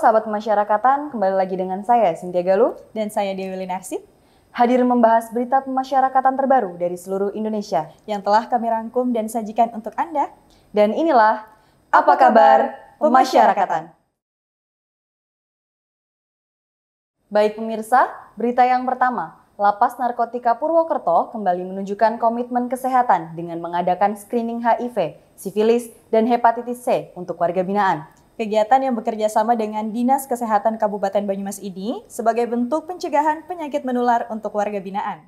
sahabat pemasyarakatan, kembali lagi dengan saya, Cynthia Galuh. Dan saya Dewi Linarsi. Hadir membahas berita pemasyarakatan terbaru dari seluruh Indonesia. Yang telah kami rangkum dan sajikan untuk Anda. Dan inilah, Apa Kabar Pemasyarakatan. Baik pemirsa, berita yang pertama. Lapas Narkotika Purwokerto kembali menunjukkan komitmen kesehatan dengan mengadakan screening HIV, sifilis, dan hepatitis C untuk warga binaan. Kegiatan yang bekerja sama dengan Dinas Kesehatan Kabupaten Banyumas ini sebagai bentuk pencegahan penyakit menular untuk warga binaan.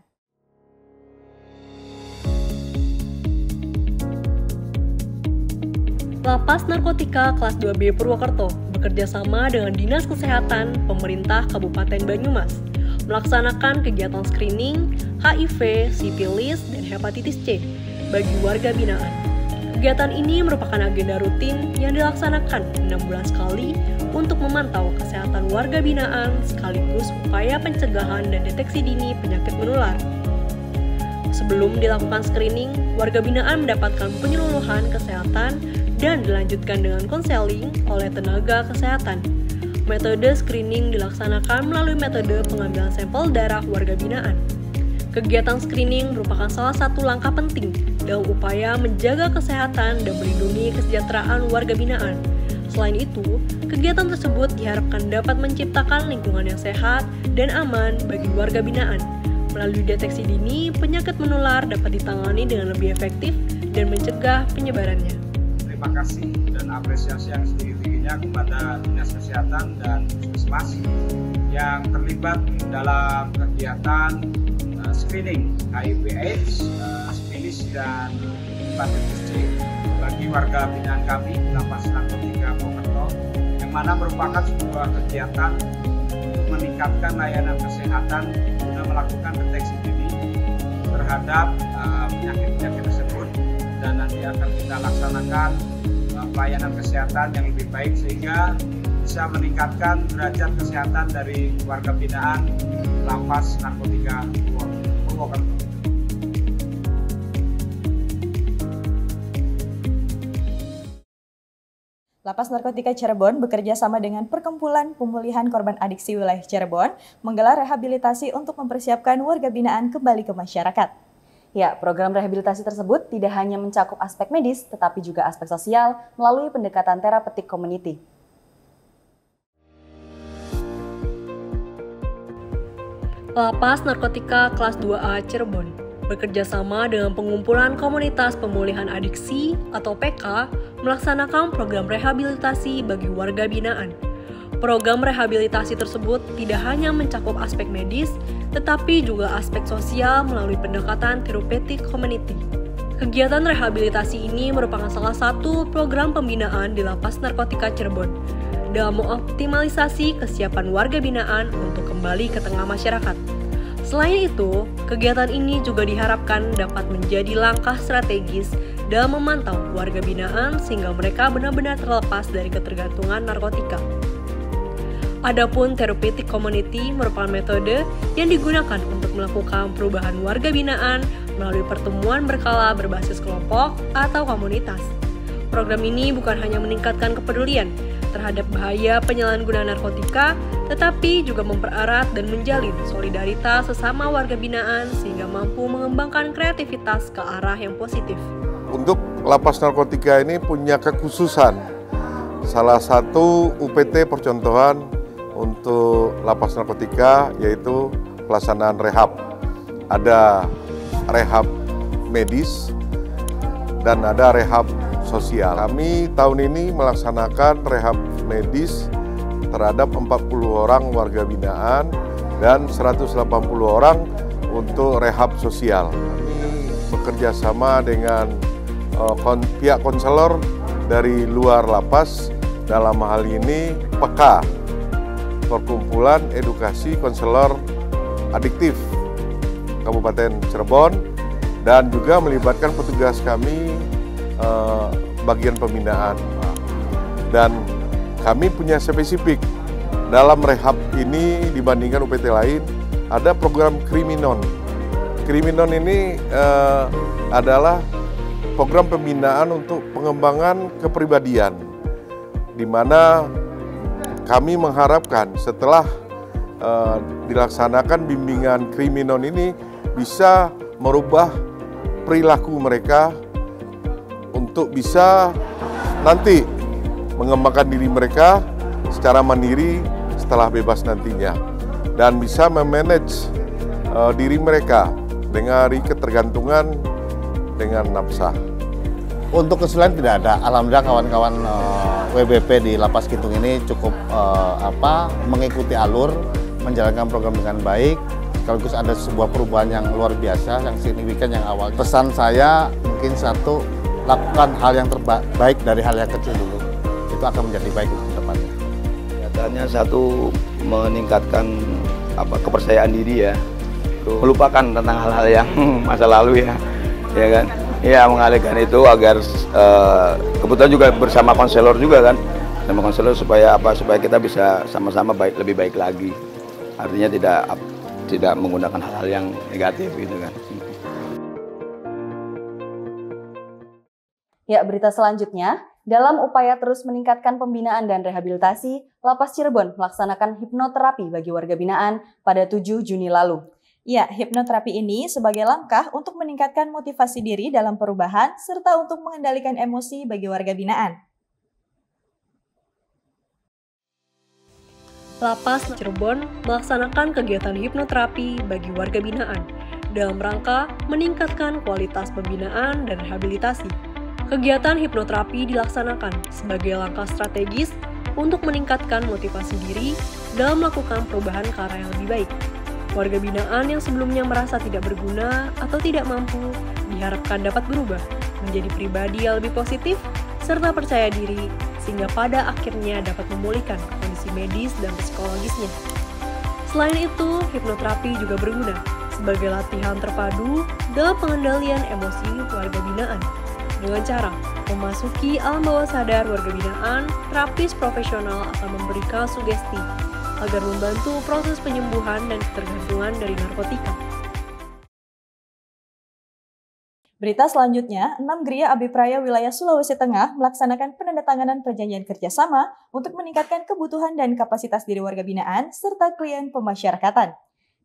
Lapas Narkotika Kelas 2B Purwokerto bekerja sama dengan Dinas Kesehatan Pemerintah Kabupaten Banyumas melaksanakan kegiatan screening HIV, sifilis, dan hepatitis C bagi warga binaan. Kegiatan ini merupakan agenda rutin yang dilaksanakan 6 bulan sekali untuk memantau kesehatan warga binaan sekaligus upaya pencegahan dan deteksi dini penyakit menular. Sebelum dilakukan screening, warga binaan mendapatkan penyuluhan kesehatan dan dilanjutkan dengan konseling oleh tenaga kesehatan. Metode screening dilaksanakan melalui metode pengambilan sampel darah warga binaan. Kegiatan screening merupakan salah satu langkah penting dalam upaya menjaga kesehatan dan melindungi kesejahteraan warga binaan. Selain itu, kegiatan tersebut diharapkan dapat menciptakan lingkungan yang sehat dan aman bagi warga binaan. Melalui deteksi dini, penyakit menular dapat ditangani dengan lebih efektif dan mencegah penyebarannya. Terima kasih dan apresiasi yang setinggi-tingginya kepada Dinas Kesehatan dan Puskesmas yang terlibat dalam kegiatan screening HIV/AIDS, sifilis dan hepatitis C bagi warga binaan kami Lapas Narkotika Purwokerto, yang mana merupakan sebuah kegiatan untuk meningkatkan layanan kesehatan guna melakukan deteksi dini terhadap penyakit-penyakit tersebut, dan nanti akan kita laksanakan pelayanan kesehatan yang lebih baik sehingga bisa meningkatkan derajat kesehatan dari warga binaan Lapas Narkotika Purwokerto. Lapas Narkotika Cirebon bekerja sama dengan Perkumpulan Pemulihan Korban Adiksi Wilayah Cirebon menggelar rehabilitasi untuk mempersiapkan warga binaan kembali ke masyarakat. Ya, program rehabilitasi tersebut tidak hanya mencakup aspek medis, tetapi juga aspek sosial melalui pendekatan terapeutik community. Lapas Narkotika Kelas 2A Cirebon bekerja sama dengan Pengumpulan Komunitas Pemulihan Adiksi atau PK melaksanakan program rehabilitasi bagi warga binaan. Program rehabilitasi tersebut tidak hanya mencakup aspek medis, tetapi juga aspek sosial melalui pendekatan terapeutik community. Kegiatan rehabilitasi ini merupakan salah satu program pembinaan di Lapas Narkotika Cirebon dalam mengoptimalisasi kesiapan warga binaan untuk kembali ke tengah masyarakat. Selain itu, kegiatan ini juga diharapkan dapat menjadi langkah strategis dalam memantau warga binaan sehingga mereka benar-benar terlepas dari ketergantungan narkotika. Adapun therapeutic community merupakan metode yang digunakan untuk melakukan perubahan warga binaan melalui pertemuan berkala berbasis kelompok atau komunitas. Program ini bukan hanya meningkatkan kepedulian terhadap bahaya penyalahgunaan narkotika, tetapi juga mempererat dan menjalin solidaritas sesama warga binaan sehingga mampu mengembangkan kreativitas ke arah yang positif. Untuk Lapas Narkotika ini punya kekhususan, salah satu UPT percontohan untuk Lapas Narkotika yaitu pelaksanaan rehab. Ada rehab medis dan ada rehab sosial. Kami tahun ini melaksanakan rehab medis terhadap 40 orang warga binaan dan 180 orang untuk rehab sosial. Kami bekerja sama dengan pihak konselor dari luar lapas, dalam hal ini PK, Perkumpulan Edukasi Konselor Adiktif Kabupaten Cirebon, dan juga melibatkan petugas kami bagian pembinaan. Dan kami punya spesifik dalam rehab ini dibandingkan UPT lain, ada program Kriminon. Kriminon ini adalah program pembinaan untuk pengembangan kepribadian, di mana kami mengharapkan setelah dilaksanakan bimbingan kriminon ini bisa merubah perilaku mereka untuk bisa nanti mengembangkan diri mereka secara mandiri setelah bebas nantinya dan bisa memanage diri mereka dengan ketergantungan dengan nafsa. Untuk kesulitan tidak ada. Alhamdulillah kawan-kawan WBP di Lapas Kintung ini cukup mengikuti alur, menjalankan program dengan baik. Sekaligus ada sebuah perubahan yang luar biasa, yang signifikan yang awal. Pesan saya mungkin satu, lakukan hal yang terbaik dari hal yang kecil dulu. Itu akan menjadi baik untuk depannya. Kelihatannya satu meningkatkan kepercayaan diri ya, melupakan tentang hal-hal yang masa lalu ya kan. Ya mengalihkan itu agar kebetulan juga bersama konselor juga kan, sama konselor supaya kita bisa sama-sama lebih baik lagi. Artinya tidak menggunakan hal-hal yang negatif gitu kan. Ya, berita selanjutnya, dalam upaya terus meningkatkan pembinaan dan rehabilitasi, Lapas Cirebon melaksanakan hipnoterapi bagi warga binaan pada 7 Juni lalu. Ya, hipnoterapi ini sebagai langkah untuk meningkatkan motivasi diri dalam perubahan serta untuk mengendalikan emosi bagi warga binaan. Lapas Cirebon melaksanakan kegiatan hipnoterapi bagi warga binaan dalam rangka meningkatkan kualitas pembinaan dan rehabilitasi. Kegiatan hipnoterapi dilaksanakan sebagai langkah strategis untuk meningkatkan motivasi diri dalam melakukan perubahan ke arah yang lebih baik. Warga binaan yang sebelumnya merasa tidak berguna atau tidak mampu diharapkan dapat berubah menjadi pribadi yang lebih positif serta percaya diri sehingga pada akhirnya dapat memulihkan kondisi medis dan psikologisnya. Selain itu, hipnoterapi juga berguna sebagai latihan terpadu dalam pengendalian emosi warga binaan. Dengan cara memasuki alam bawah sadar warga binaan, terapis profesional akan memberikan sugesti agar membantu proses penyembuhan dan ketergantungan dari narkotika. Berita selanjutnya, 6 Geria Abipraya wilayah Sulawesi Tengah melaksanakan penandatanganan perjanjian kerjasama untuk meningkatkan kebutuhan dan kapasitas diri warga binaan serta klien pemasyarakatan.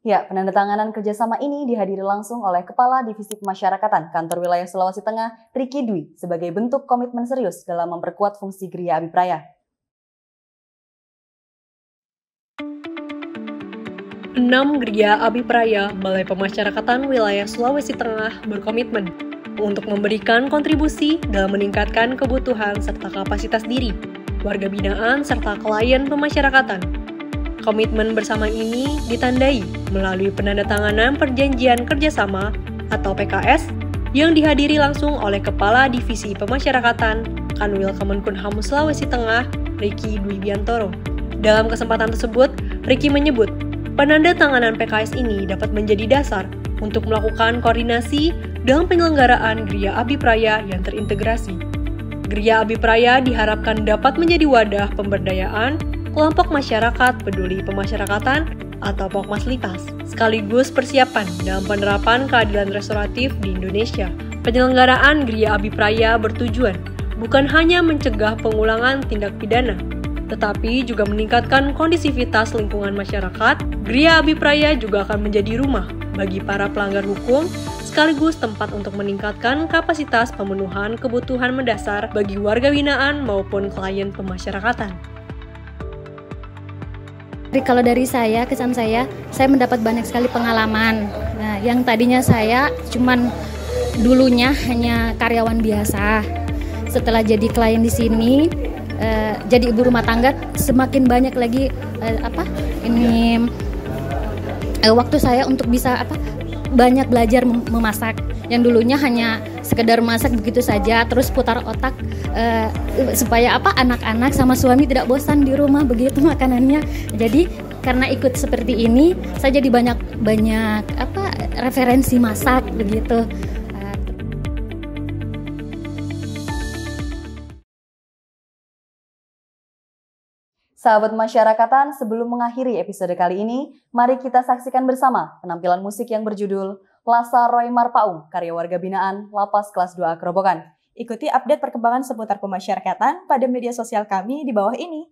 Ya, penandatanganan kerjasama ini dihadiri langsung oleh Kepala Divisi Pemasyarakatan Kantor Wilayah Sulawesi Tengah, Riki Dwi, sebagai bentuk komitmen serius dalam memperkuat fungsi Geria Abipraya. 6 Geria Abipraya Balai Pemasyarakatan Wilayah Sulawesi Tengah berkomitmen untuk memberikan kontribusi dalam meningkatkan kebutuhan serta kapasitas diri, warga binaan serta klien pemasyarakatan. Komitmen bersama ini ditandai melalui penandatanganan Perjanjian Kerjasama atau PKS yang dihadiri langsung oleh Kepala Divisi Pemasyarakatan Kanwil Kemenkumham Sulawesi Tengah, Riki Dwi Biantoro. Dalam kesempatan tersebut, Riki menyebut penandatanganan PKS ini dapat menjadi dasar untuk melakukan koordinasi dalam penyelenggaraan Geria Abipraya yang terintegrasi. Geria Abipraya diharapkan dapat menjadi wadah pemberdayaan kelompok masyarakat peduli pemasyarakatan atau Pokmaslitas, sekaligus persiapan dalam penerapan keadilan restoratif di Indonesia. Penyelenggaraan Geria Abipraya bertujuan bukan hanya mencegah pengulangan tindak pidana, tetapi juga meningkatkan kondisivitas lingkungan masyarakat. Geria Abipraya juga akan menjadi rumah bagi para pelanggar hukum, sekaligus tempat untuk meningkatkan kapasitas pemenuhan kebutuhan mendasar bagi warga binaan maupun klien pemasyarakatan. Kalau dari saya, kesan saya mendapat banyak sekali pengalaman. Nah, yang tadinya saya cuman dulunya hanya karyawan biasa. Setelah jadi klien di sini, jadi ibu rumah tangga, semakin banyak lagi waktu saya untuk bisa banyak belajar memasak. Yang dulunya hanya sekedar masak begitu saja, terus putar otak supaya anak-anak sama suami tidak bosan di rumah begitu makanannya. Jadi karena ikut seperti ini, saya jadi banyak referensi masak begitu. Sahabat Masyarakatan, sebelum mengakhiri episode kali ini, mari kita saksikan bersama penampilan musik yang berjudul Lasa Roy Marpaung, karya warga binaan Lapas Kelas 2A Kerobokan. Ikuti update perkembangan seputar pemasyarakatan pada media sosial kami di bawah ini.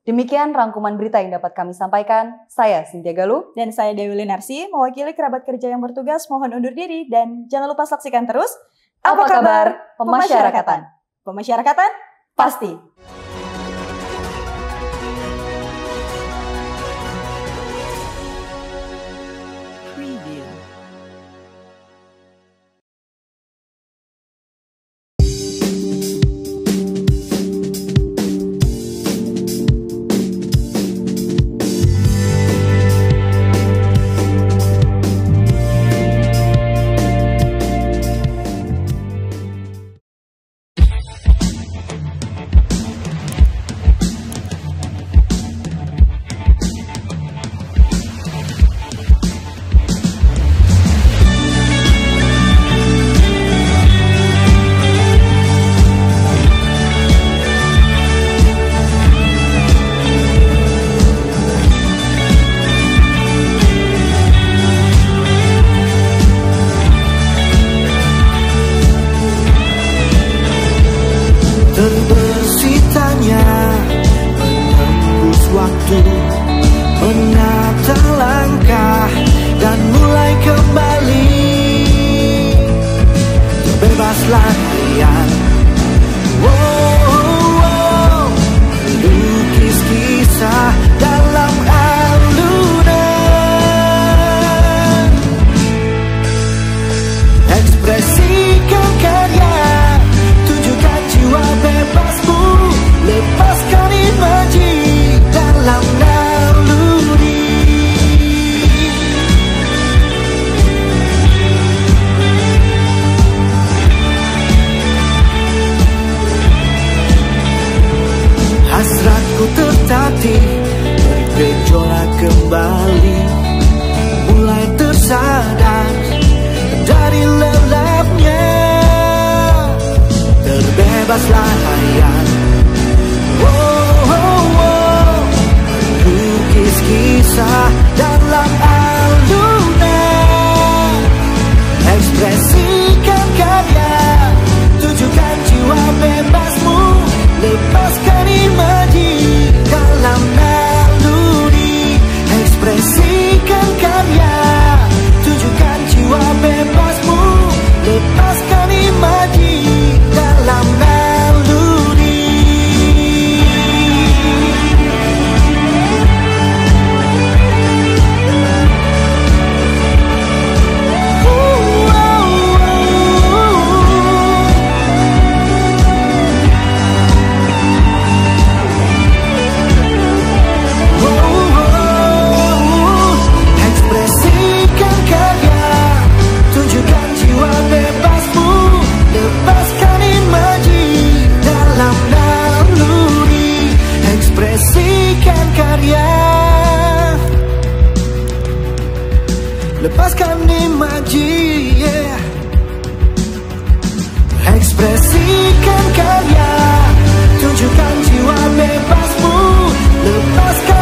Demikian rangkuman berita yang dapat kami sampaikan. Saya Cynthia Galuh. Dan saya Dewi Linarsi, mewakili kerabat kerja yang bertugas mohon undur diri. Dan jangan lupa saksikan terus Apa Kabar Pemasyarakatan. Pemasyarakatan Pasti. Terbersitanya menembus waktu, menata langkah dan mulai kembali. Terbebaslah kalian, melukis kisah dalam alunan. Ekspresikan karya, tunjukkan jiwa bebasmu, lepaskan imaji dalam naluri. Hasratku tertatih, bergejolak kembali, mulai tersadar dari lelapnya. Terbebaslah kalian, melukis kisah dalam alunan. Ekspresikan karya, tunjukkan jiwa bebasmu, lepaskan imaji dalam naluri. Ekspresikan karya, tunjukkan jiwa bebasmu, lepaskan imaji dalam naluri. Ekspresikan karya, tunjukkan jiwa bebasmu, lepaskan imaji dalam naluri. Ekspresikan karya, lepaskan imaji, yeah. Ekspresikan karya, tunjukkan jiwa bebasmu, lepaskan